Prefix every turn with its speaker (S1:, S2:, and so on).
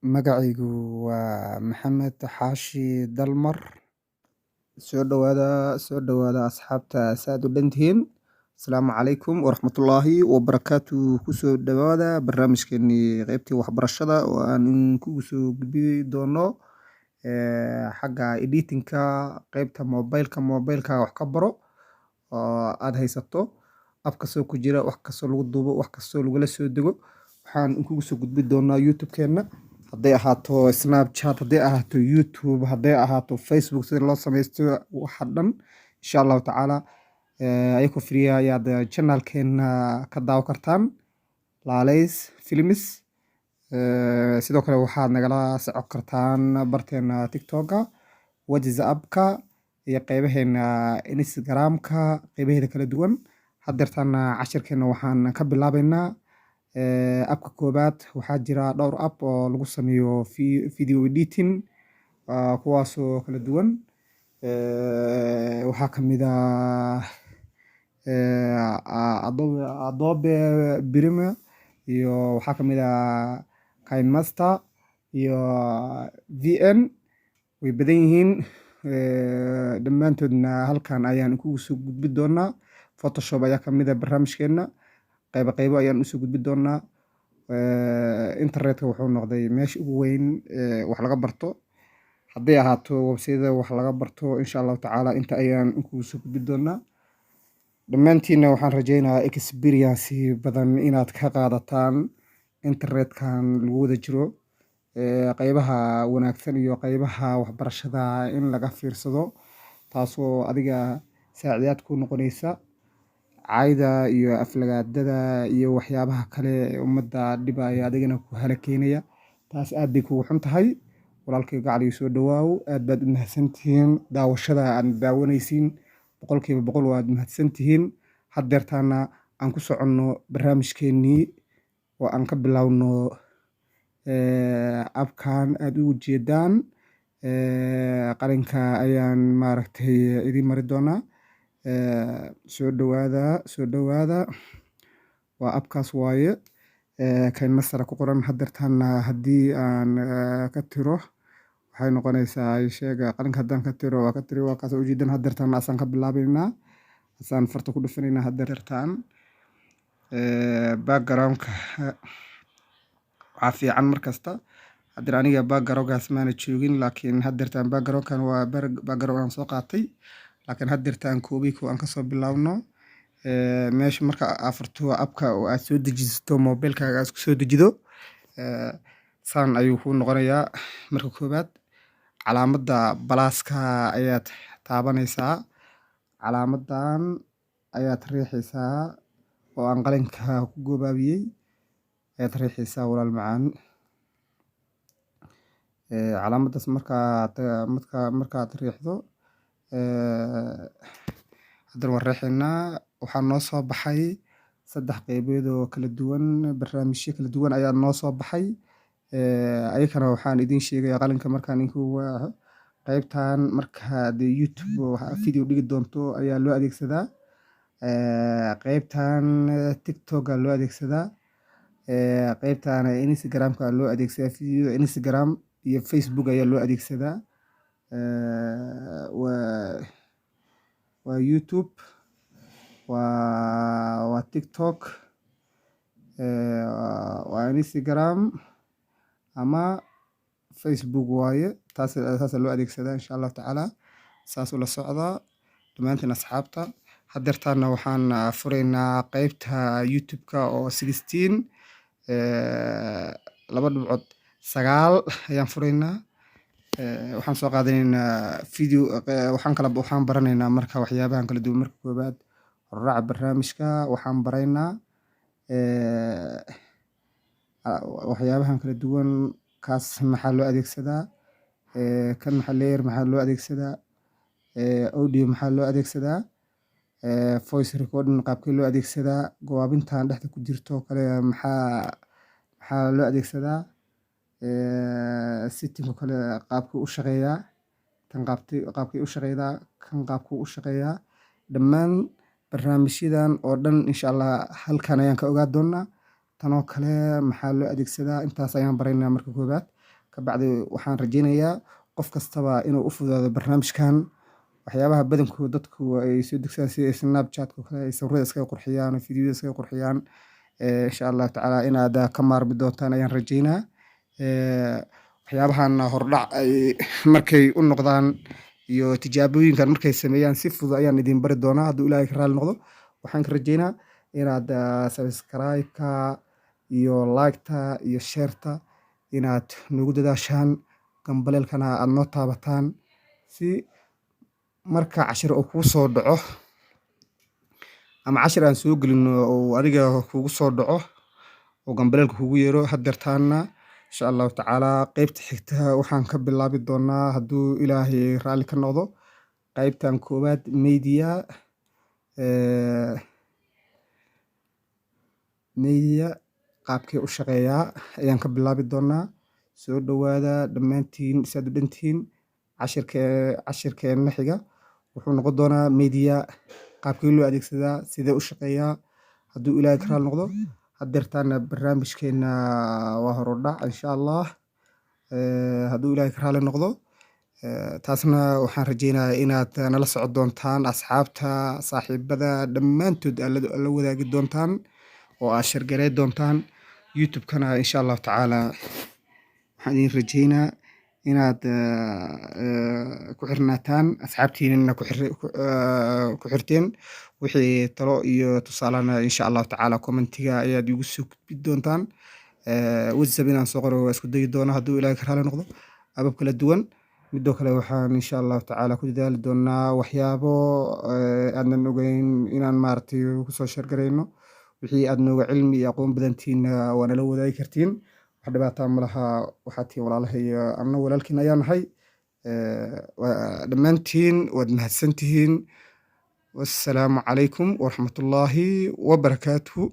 S1: Magacaygu waa Maxamed Xaashi Dalmar. Soo dhawaada asxaabta saad u dhantihiin. Asalaamu calaykum waraxmatullaahi wabarakaatu. Kusoo dhawaada barnaamijkeennii qaybtii waxbarashada oo aan kugu soo gudbi doono xagga editinka qaybta mobilka wax ka baro oo aad haysato ab kastoo ku jira, wax kastoo lagu duubo, wax kastoo lagula soo dego. Waxaan kugu soo gudbi doonaa YouTube-keenna, hadday ahaato Snapchat, hadday ahaato YouTube, hadday ahaato Facebook, sida loo samaysto waxa dhan insha allahu tacaala ayagoo free ayaad channelkeena ka daawo kartaan, Laalays Films. Sidoo kale waxaad nagala socon kartaan barteena TikTok-ka, WhatsApp-ka iyo qaybaheena Instagram-ka qaybaheeda kala duwan. Haddeertaana cashirkeena waxaan ka bilaabeynaa abka koobaad. Waxaa jira dhowr app oo lagu sameeyo video editing kuwaasoo kala duwan. Waxaa ka mid ah Adobe Premiere, iyo waxaa ka mid ah KineMaster iyo VN. Way badan yihiin dhammaantoodna halkan ayaan kugu soo gudbi doonaa. Photoshop ayaa ka mid ah barnaamijkeena, qaybo ayaan usoo gudbi doonaa. Internetka wuxuu noqday meesha ugu weyn wax laga barto, hadday ahaato website wax laga barto. Insha allahu tacaala inta ayaan kugu soo gudbi doonaa. Dhammaantiina waxaan rajeynayaa experience badan inaad ka qaadataan internetkan lagu wada jiro. Qaybaha wanaagsan iyo qaybaha waxbarashada in laga fiirsado, taasoo adiga saacidaad ku noqonaysa. Cayda iyo aflagaadada iyo waxyaabaha kale ummadda dhibaya adigana ku halakeynaya, taas aad bay kugu xun tahay. Walaalkay gacaliyo soo dhawaaw, aad baad u mahadsantihiin daawashada aan daawanaysiin. 100% waad mahadsantihiin. Haddeertaana aan ku soconno barnaamijkeennii oo aan ka bilowno abkan aad ugu jeedaan. Qalinka ayaan maaragtay idin mari doonaa. Soo dhawaada waa abkaas waaye. KineMaster ku qoran. Haddeertaana haddii aan ka tiro waxay noqonaysaa sheega qalinka. Haddaan ka tiro waa ka tiri, waa kaas ujeedaan. Haddeertaana asaan ka bilaabeynaa, asaan farta ku dhufaneynaa. Haddeertaan background-ka waxaa fiican markasta. Haddeer aniga background-gaas maana joogin, laakiin haddeertaan background-kan waa background aan soo qaatay. Laakiin haddeertaan aan kasoo bilaabno meesha marka aad furto abka oo aad soo dejisato mobilkaaga aad soo dejido, saan ayuu kuu noqonayaa. Marka koobaad calaamadda balaaska ayaad taabanaysaa. Calaamadan ayaad riixaysaa oo aan qalinka ku goobaabiyey ayaad riixaysaa walaal macaan. Calaamadaas markaad riixdo haddana waan riixaynaa. Waxaa noo soo baxay 3 qaybood oo kala duwan, barnaamijyo kala duwan ayaa noo soo baxay. Ayakana waxaan idin sheegayaa qalinka markaan idinku qaybtan markaad YouTube video dhigi doonto ayaa loo adeegsadaa. Qaybtan TikTok loo adeegsadaa. Qaybtan Instagram-ka loo adeegsadaa. Video Instagram iyo Facebook ayaa loo adeegsadaa. Waa YouTube, waa TikTok, waa Instagram ama Facebook waaye. taas loo adeegsadaa insha allahu tacaala. Saas ula socdaa dhammaantiin asxaabta. Haddeertaana waxaan furaynaa qaybta YouTube-ka oo 16 9 ayaan furaynaa. Waxaan soo qaadanaynaa video. Waxaan baranaynaa marka waxyaabahan kala duwan. Marka koobaad raaca barnaamijka waxaan baraynaa waxyaabahan kala duwan. Kaas maxaa loo adeegsadaa, kan maxaa loo adeegsadaa, audio maxaa loo adeegsadaa, voice recording qaabkee loo adeegsadaa, gowaabintan dhexda ku jirto kale maxaa loo adeegsadaa, setting kale qaabkuu u shaqeeyaa, tan qaabkay u shaqeeydaa, kan qaabkuu u shaqeeyaa. Dhammaan barnaamijyadan oo dhan insha Allah halkan ayaan ka ogaa doonaa. Tanoo kale maxaa loo adeegsadaa, intaas ayaan baraynaa marka koobaad. kabacdi waxaan rajeynayaa qof kastaba inuu u fududaado barnaamijkan. waxyaabaha badankood dadku ay soo degsadaan sida snapchat oo kale ay sawirada iskaga qurxiyaan oo fiidiyoda iskaga qurxiyaan, insha allahu tacaala inaad ka maarmi doontaan ayaan rajeynaa. waxyaabahan hordhac ay markay u noqdaan iyo tijaabooyinkan markay sameeyaan si fudud ayaan idin bari doonaa hadduu ilaahay ka raali noqdo. waxaan ka rajeynaa inaad subscribe-ka iyo like-ta iyo share-ta inaad nagu dadaashaan, gambaleelkana aad noo taabataan si marka cashir uu kugu soo dhaco ama cashir aan soo gelino oo adiga kugu soo dhaco oo gambaleelka kugu yeero. hadeertaana insha allahu tacaala qeybta xigta waxaan ka bilaabi doonaa hadduu ilaahay raalli ka noqdo qeybtan koowaad media qaabkee u shaqeeyaa ayaan ka bilaabi doonaa. soo dhawaada dhammaantiin saad u dhantihiin. cashirkeena xiga wuxuu noqon doonaa media qaabkee loo adeegsadaa, sidee u shaqeeyaa hadduu ilaahay ka raali noqdo. hadeertaana barnaamijkeena waa horudhac insha allah, hadduu ilaahay ka raali noqdo. taasna waxaan rajeynayaa inaad nala socon doontaan, asxaabta saaxiibada dhammaantood aad la wadaagi doontaan oo aad shargareyn doontaan. youtube-kana insha allahu tacaala waxaan idin rajeynaa inaad ku xirnaataan, asxaabtiinana ku xirteen. wixii talo iyo tusaalena insha allahu tacaala commentiga ayaad igu soo gudbi doontaan. whatsapp inaan soo qoro waa isku dayi doonaa hadduu ilaahay ka raali noqdo, abab kala duwan. midoo kale waxaan insha allahu tacaala ku dadaali doonaa waxyaabo aadnan ogeyn inaan maaragtay kusoo shargareyno. wixii aad nooga cilmi iyo aqoon badantiina waa nala wadaagi kartiin, wax dhibaataa ma laha. waxaad tihiin walaalahay anna walaalkiin ayaa nahay. dhammaantiin waad mahadsantihiin. wassalaamu calaykum waraxmatullaahi wabarakaatuhu.